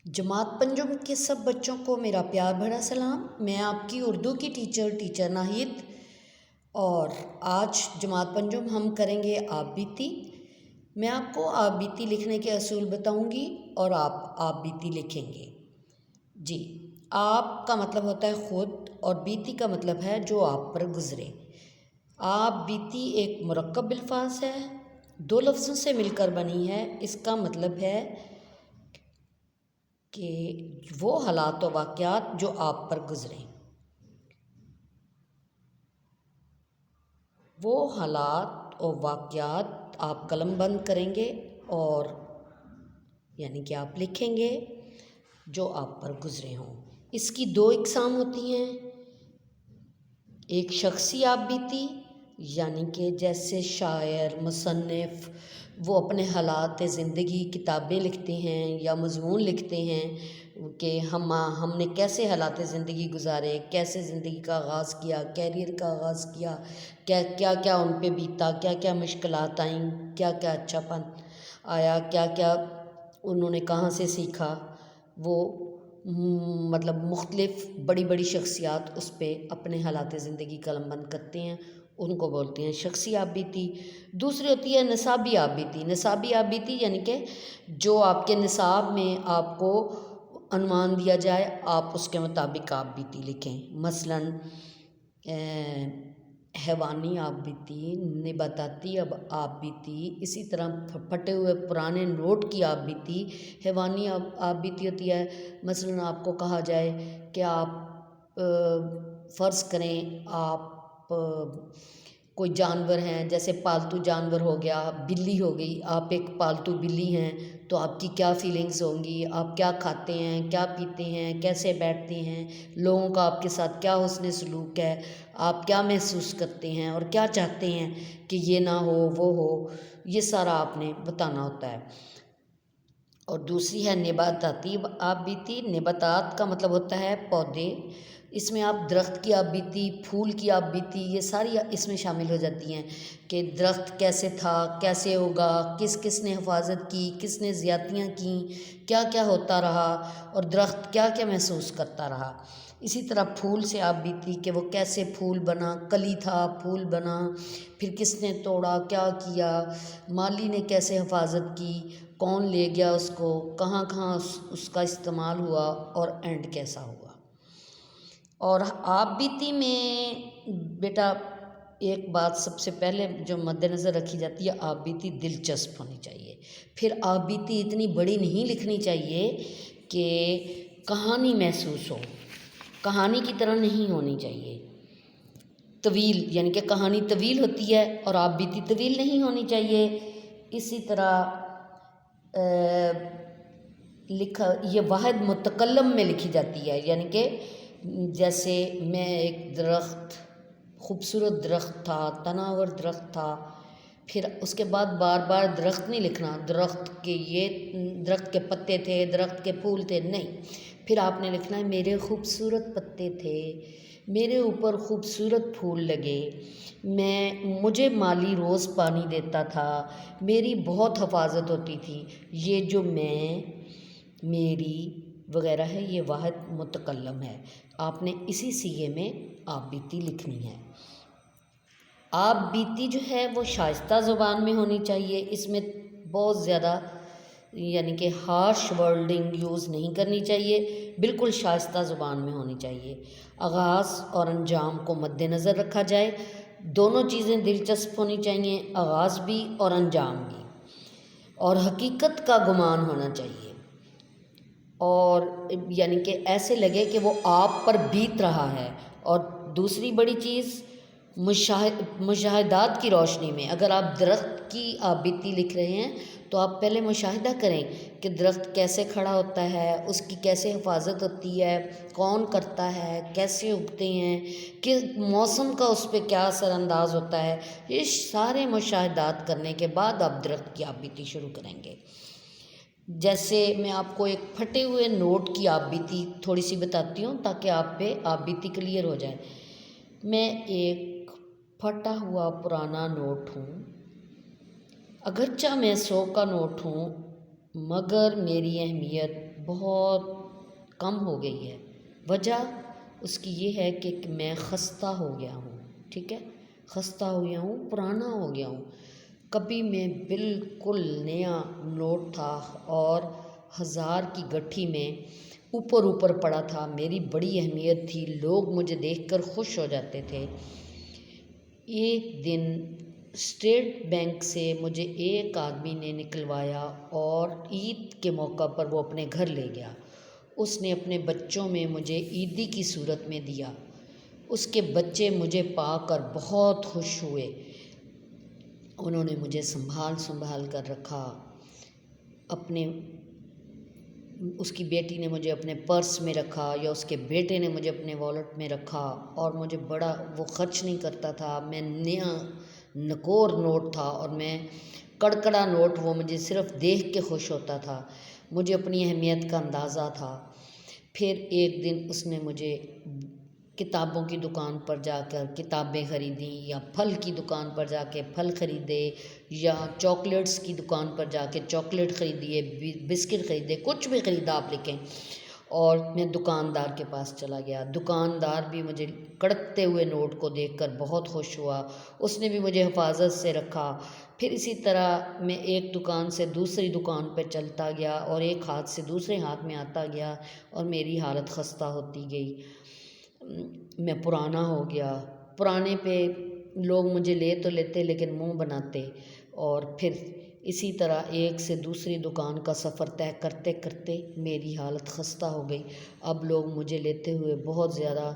जमात पंजुम के सब बच्चों को मेरा प्यार भरा सलाम। मैं आपकी उर्दू की टीचर नाहिद। और आज जमात पंजुम हम करेंगे आप बीती। मैं आपको आप बीती लिखने के असूल बताऊंगी और आप बीती लिखेंगे। जी, आप का मतलब होता है ख़ुद और बीती का मतलब है जो आप पर गुज़रे। आप बीती एक मुरक्कब अल्फाज है, दो लफ्ज़ों से मिलकर बनी है। इसका मतलब है कि वो हालात व वाक़यात जो आप पर गुज़रे, वो हालात और वाक़यात आप कलम बंद करेंगे और यानी कि आप लिखेंगे जो आप पर गुज़रे हों। इसकी दो इकसाम होती हैं, एक शख्सी आप बीती यानी कि जैसे शायर मुसन्निफ़ वो अपने हालात ज़िंदगी किताबें लिखते हैं या मज़मून लिखते हैं कि हमने कैसे हालात ज़िंदगी गुज़ारे, कैसे ज़िंदगी का आगाज़ किया, कैरियर का आगाज़ किया, क्या क्या उन पे बीता, क्या क्या मुश्किलात आईं, क्या क्या अच्छापन आया, क्या क्या उन्होंने कहाँ से सीखा। वो मतलब मुख्तलिफ़ बड़ी बड़ी शख्सियात उस पर अपने हालात ज़िंदगी कलमबंद करते हैं, उनको बोलते हैं शख्सी आप बीती। दूसरी होती है निसाबी आप बीती। निसाबी आप बीती यानी कि जो आपके निसाब में आपको अनुमान दिया जाए, आप उसके मुताबिक आप बीती लिखें। मसलन हैवानी आप बीती, निबाताती अब आप बीती, इसी तरह फटे हुए पुराने नोट की आप बीती हैवानी आप बीती होती है। मसलन आपको कहा जाए कि आप फ़र्ज़ करें आप कोई जानवर हैं, जैसे पालतू जानवर हो गया, बिल्ली हो गई, आप एक पालतू बिल्ली हैं तो आपकी क्या फ़ीलिंग्स होंगी, आप क्या खाते हैं, क्या पीते हैं, कैसे बैठते हैं, लोगों का आपके साथ क्या हुस्न सलूक है, आप क्या महसूस करते हैं और क्या चाहते हैं कि ये ना हो वो हो, ये सारा आपने बताना होता है। और दूसरी है निबाताती आप बीती। निबातात का मतलब होता है पौधे। इसमें आप दरख्त की आप बीती, फूल की आप बीती, ये सारी इसमें शामिल हो जाती हैं कि दरख्त कैसे था, कैसे होगा, किस किस ने हिफाजत की, किस ने ज़्यादतियाँ की, क्या क्या होता रहा और दरख्त क्या क्या महसूस करता रहा। इसी तरह फूल से आप बीती कि वो कैसे फूल बना, कली था फूल बना, फिर किसने तोड़ा, क्या किया, माली ने कैसे हिफाजत की, कौन ले गया उसको, कहाँ कहाँ उसका इस्तेमाल हुआ और एंड कैसा हुआ। और आप बीती में बेटा एक बात सबसे पहले जो मद्देनज़र रखी जाती है, आप बीती दिलचस्प होनी चाहिए। फिर आप बीती इतनी बड़ी नहीं लिखनी चाहिए कि कहानी महसूस हो, कहानी की तरह नहीं होनी चाहिए। तवील यानी कि कहानी तवील होती है और आप बीती तवील नहीं होनी चाहिए। इसी तरह लिखा ये वाहिद मुतकल्लम में लिखी जाती है, यानी कि जैसे मैं एक दरख्त, खूबसूरत दरख्त था, तनावर दरख्त था, फिर उसके बाद बार बार दरख्त नहीं लिखना, दरख्त के ये दरख्त के पत्ते थे, दरख्त के फूल थे, नहीं। फिर आपने लिखना है मेरे खूबसूरत पत्ते थे, मेरे ऊपर खूबसूरत फूल लगे, मुझे माली रोज़ पानी देता था, मेरी बहुत हिफाजत होती थी, ये जो मेरी वगैरह है, ये वाहिद मुतकल्लम है। आपने इसी सीगे में आप बीती लिखनी है। आप बीती जो है वो शाइस्ता ज़ुबान में होनी चाहिए। इसमें बहुत ज़्यादा यानी कि हार्श वर्डिंग यूज़ नहीं करनी चाहिए, बिल्कुल शाइस्ता ज़ुबान में होनी चाहिए। आगाज़ और अंजाम को मद्देनज़र रखा जाए, दोनों चीज़ें दिलचस्प होनी चाहिए, आगाज़ भी और अंजाम भी, और हकीकत का गुमान होना चाहिए, और यानी कि ऐसे लगे कि वो आप पर बीत रहा है। और दूसरी बड़ी चीज़ मुशाहिदात की रोशनी में, अगर आप दरख्त की आप बीती लिख रहे हैं तो आप पहले मुशाहिदा करें कि दरख्त कैसे खड़ा होता है, उसकी कैसे हिफाजत होती है, कौन करता है, कैसे उगते हैं, कि मौसम का उस पर क्या असरानंदाज होता है। ये सारे मुशाहिदात करने के बाद आप दरख्त की आप बीती शुरू करेंगे। जैसे मैं आपको एक फटे हुए नोट की आप बीती थोड़ी सी बताती हूँ ताकि आप पे आप बीती क्लियर हो जाए। मैं एक फटा हुआ पुराना नोट हूँ, अगरचा मैं 100 का नोट हूँ, मगर मेरी अहमियत بہت کم ہو گئی ہے۔ وجہ اس کی یہ ہے کہ میں خستہ ہو گیا ہوں، ٹھیک ہے، خستہ ہو گیا ہوں، پرانا ہو گیا ہوں۔ کبھی میں بالکل نیا نوٹ تھا اور 1000 کی گٹھی میں اوپر پڑا تھا، میری بڑی اہمیت تھی، لوگ مجھے دیکھ کر خوش ہو جاتے تھے۔ ایک دن اسٹیٹ بینک سے مجھے ایک آدمی نے نکلوایا اور عید کے موقع پر وہ اپنے گھر لے گیا۔ اس نے اپنے بچوں میں مجھے عیدی کی صورت میں دیا۔ اس کے بچے مجھے پا کر بہت خوش ہوئے، انہوں نے مجھے سنبھال کر رکھا، اس کی بیٹی نے مجھے اپنے پرس میں رکھا یا اس کے بیٹے نے مجھے اپنے والٹ میں رکھا، اور مجھے بڑا وہ خرچ نہیں کرتا تھا۔ میں نیا نکور نوٹ تھا اور میں کڑکڑا نوٹ، وہ مجھے صرف دیکھ کے خوش ہوتا تھا، مجھے اپنی اہمیت کا اندازہ تھا۔ پھر ایک دن اس نے مجھے کتابوں کی دکان پر جا کر کتابیں خریدیں، یا پھل کی دکان پر جا کے پھل خریدے، یا چاکلیٹس کی دکان پر جا کے چاکلیٹ خریدیے، بسکٹ خریدے، کچھ بھی خریدا آپ لکھیں۔ اور میں دکاندار کے پاس چلا گیا، دکاندار بھی مجھے کڑکتے ہوئے نوٹ کو دیکھ کر بہت خوش ہوا، اس نے بھی مجھے حفاظت سے رکھا۔ پھر اسی طرح میں ایک دکان سے دوسری دکان پہ چلتا گیا اور ایک ہاتھ سے دوسرے ہاتھ میں آتا گیا، اور میری حالت خستہ ہوتی گئی، میں پرانا ہو گیا۔ پرانے پہ لوگ مجھے لے تو لیتے لیکن منہ بناتے، اور پھر اسی طرح ایک سے دوسری دکان کا سفر طے کرتے کرتے میری حالت خستہ ہو گئی۔ اب لوگ مجھے لیتے ہوئے بہت زیادہ